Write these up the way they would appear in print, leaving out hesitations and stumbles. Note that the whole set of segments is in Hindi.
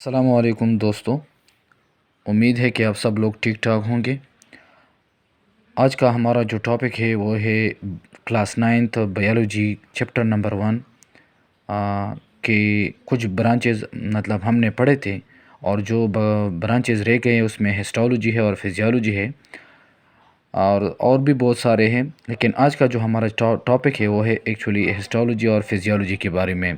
अस्सलामुअलैकुम दोस्तों। उम्मीद है कि आप सब लोग ठीक ठाक होंगे। आज का हमारा जो टॉपिक है वो है class ninth biology chapter number 1 के कुछ ब्रांचेस मतलब हमने पढ़े थे और जो ब्रांचेस रह गए उसमें हिस्टोलॉजी है और फिजियोलॉजी है और भी बहुत सारे हैं। लेकिन आज का जो हमारा टॉपिक है वो है एक्चुअली हिस्टोलॉजी और फिजियोलॉजी के बारे में।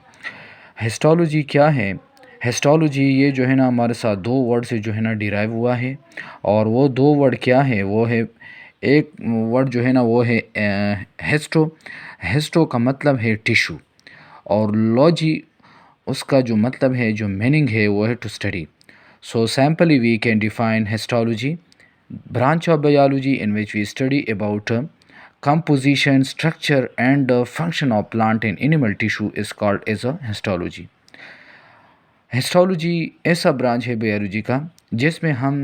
हिस्टोलॉजी क्या है? हिस्टोलॉजी ये जो है ना हमारे साथ दो वर्ड से जो है ना डिराइव हुआ है और वो दो वर्ड क्या है? वो है एक वर्ड जो है ना वो है हिस्टो। हिस्टो का मतलब है टिश्यू और लॉजी उसका जो मतलब है जो मीनिंग है वो है to study. So simply we can define histology branch of biology in which we study about composition, structure and function of plant and animal tissue is called as a histology. Histology ऐसा ब्रांच है बायोलॉजी का जिसमें हम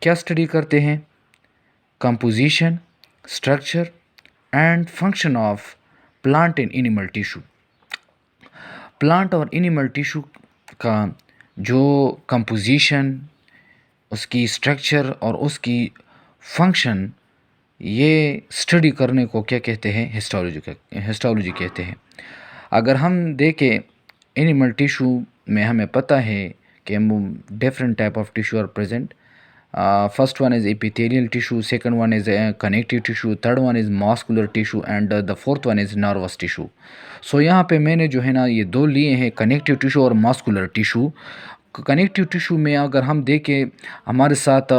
क्या स्टडी करते हैं? Composition, structure and function of plant and animal tissue. Plant और एनिमल टिश्यू का जो कंपोजिशन, उसकी स्ट्रक्चर और उसकी फंक्शन ये स्टडी करने को क्या कहते हैं? हिस्टोलॉजी कहते हैं। अगर हम देखें एनिमल टिश्यू में हमें पता है कि different type of tissue are present. First one is epithelial tissue, second one is connective tissue, third one is muscular tissue and the fourth one is nervous tissue. So यहाँ पे मैंने जो है ना ये दो लिए हैं, कनेक्टिव टिश्यू और मस्कुलर टिश्यू। कनेक्टिव टिश्यू में अगर हम देखें हमारे साथ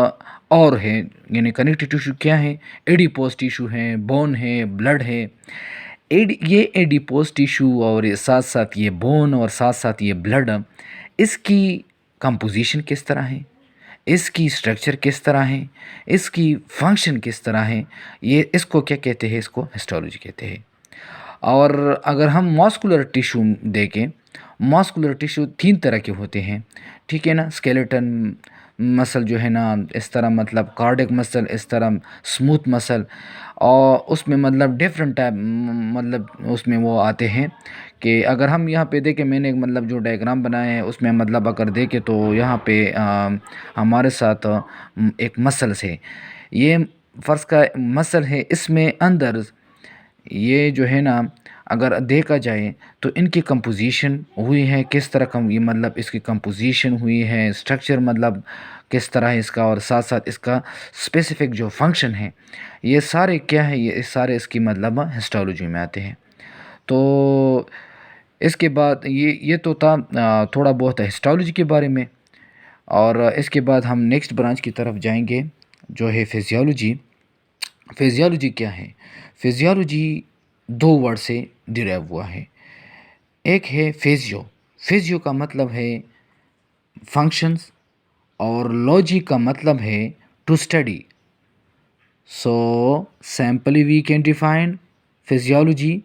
और है, यानी कनेक्टिव टिश्यू क्या है? एडिपोज टिश्यू है, बोन है, ब्लड है। ये एडिपोज टिश्यू और ये साथ साथ ये बोन और साथ साथ ये ब्लड, इसकी कंपोजिशन किस तरह है, इसकी स्ट्रक्चर किस तरह है, इसकी फंक्शन किस तरह है, ये इसको क्या कहते हैं? इसको हिस्टोलॉजी कहते हैं। और अगर हम मस्कुलर टिश्यू देखें, मस्कुलर टिश्यू 3 तरह के होते हैं, ठीक है ना? स्केलेटन मसल जो है ना इस तरह, मतलब कार्डियक मसल इस तरह, स्मूथ मसल, और उसमें मतलब डिफरेंट टाइप मतलब उसमें वो आते हैं कि अगर हम यहाँ पे देखें, मैंने मतलब जो डायग्राम बनाए हैं उसमें मतलब अगर देखें तो यहाँ पे हमारे साथ एक मसल्स है। ये फ़र्श का मसल है, इसमें अंदर ये जो है ना अगर देखा जाए तो इनकी कंपोजिशन हुई है किस तरह, कम ये मतलब इसकी कंपोजिशन हुई है, स्ट्रक्चर मतलब किस तरह है इसका, और साथ साथ इसका स्पेसिफिक जो फंक्शन है, ये सारे क्या है? ये सारे इसकी मतलब हिस्टोलॉजी में आते हैं। तो इसके बाद ये तो था थोड़ा बहुत हिस्टोलॉजी के बारे में। और इसके बाद हम नेक्स्ट ब्रांच की तरफ जाएंगे जो है फिजियोलॉजी। फिजियोलॉजी क्या है? फिजियोलॉजी दो वर्ड से डिराइव हुआ है। एक है फिजियो। फिजियो का मतलब है फंक्शंस और लॉजी का मतलब है to study. So simply we can define physiology.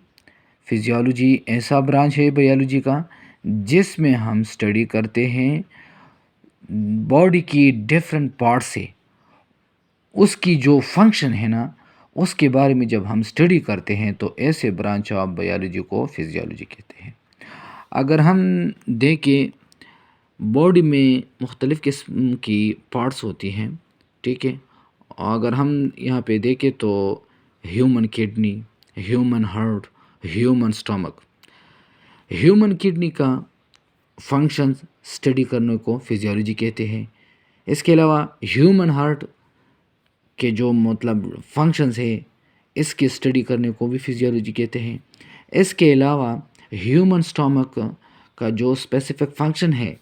Physiology ऐसा ब्रांच है बायोलॉजी का जिसमें हम स्टडी करते हैं बॉडी की डिफरेंट पार्ट से उसकी जो फंक्शन है ना उसके बारे में जब हम स्टडी करते हैं तो ऐसे ब्रांच ऑफ बायोलॉजी को फिजियोलॉजी कहते हैं। अगर हम देखें बॉडी में मुख्तलिफ़ किस्म की पार्ट्स होती हैं, ठीक है? अगर हम यहाँ पे देखें तो human kidney, human heart, human stomach. Human kidney का फंक्शन स्टडी करने को फिजियोलॉजी कहते हैं। इसके अलावा ह्यूमन हार्ट के जो मतलब फंक्शंस है इसकी स्टडी करने को भी फिजियोलॉजी कहते हैं। इसके अलावा ह्यूमन स्टमक का जो स्पेसिफिक फंक्शन है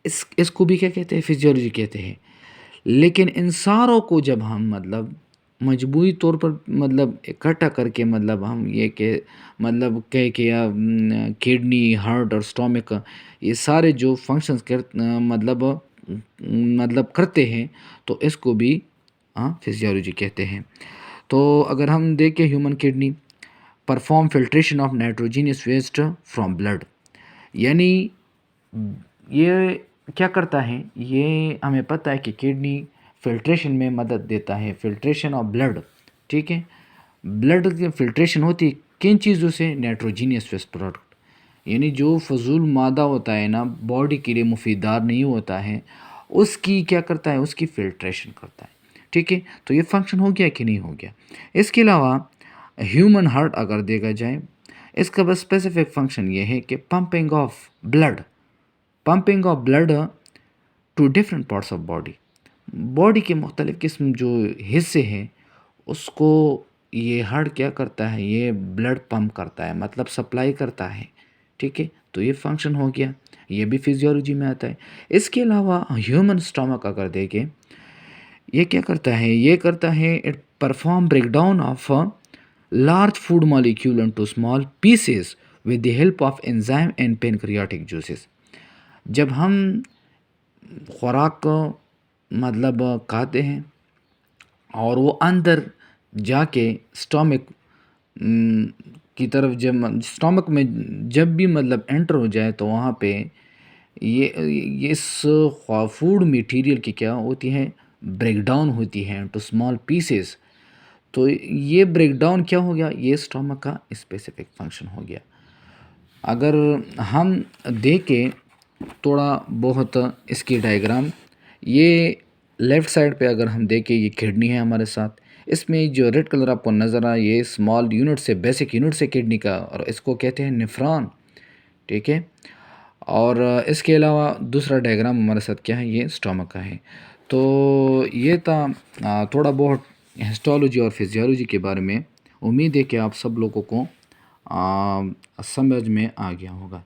इसको भी क्या कहते हैं? फिजियोलॉजी कहते हैं। लेकिन इन सारों को जब हम मतलब मजबूरी तौर पर मतलब इकट्ठा करके मतलब हम ये के मतलब कह के या किडनी, हार्ट और स्टमक ये सारे जो फंक्शंस कर मतलब करते हैं तो इसको भी फिजियोलॉजी कहते हैं। तो अगर हम देखें human kidney perform filtration of nitrogenous waste from blood, यानी ये क्या करता है? ये हमें पता है कि किडनी फिल्ट्रेशन में मदद देता है, फिल्ट्रेशन ऑफ ब्लड, ठीक है? ब्लड की फिल्ट्रेशन होती है किन चीज़ों से? नाइट्रोजीनियस वेस्ट प्रोडक्ट, यानी जो फजूल मादा होता है ना, बॉडी के लिए मुफीदार नहीं होता है, उसकी क्या करता है, उसकी फिल्ट्रेशन करता है। ठीक है, तो ये फंक्शन हो गया कि नहीं हो गया। इसके अलावा ह्यूमन हार्ट अगर देखा जाए, इसका बस स्पेसिफिक फंक्शन ये है कि pumping of blood to different parts of body. Body के मुख्तलिफ़ किस्म जो हिस्से हैं उसको ये हार्ट क्या करता है, ये ब्लड पंप करता है, मतलब सप्लाई करता है। ठीक है, तो ये फंक्शन हो गया, ये भी फिजियोलॉजी में आता है। इसके अलावा ह्यूमन स्टमक अगर देखें, ये क्या करता है, ये करता है it perform breakdown of large food molecule into small pieces with the help of enzyme and pancreatic juices. जब हम खुराक को मतलब खाते हैं और वो अंदर जाके स्टमक की तरफ, जब स्टमक में जब भी मतलब एंटर हो जाए तो वहाँ पे ये इस फूड मटेरियल की क्या होती है, ब्रेकडाउन होती है टू स्मॉल पीसेस। तो ये ब्रेकडाउन क्या हो गया, ये स्टमक का स्पेसिफिक फंक्शन हो गया। अगर हम देखें थोड़ा बहुत इसकी डायग्राम, ये लेफ़्ट साइड पे अगर हम देखें, ये किडनी है हमारे साथ। इसमें जो रेड कलर आपको नज़र आ, ये स्मॉल यूनिट से, बेसिक यूनिट से किडनी का, और इसको कहते हैं नेफ्रॉन। ठीक है, और इसके अलावा दूसरा डायग्राम हमारे साथ क्या है, ये स्टोमक का है। तो ये था थोड़ा बहुत हिस्टोलॉजी और फिजियोलॉजी के बारे में। उम्मीद है कि आप सब लोगों को समझ में आ गया होगा।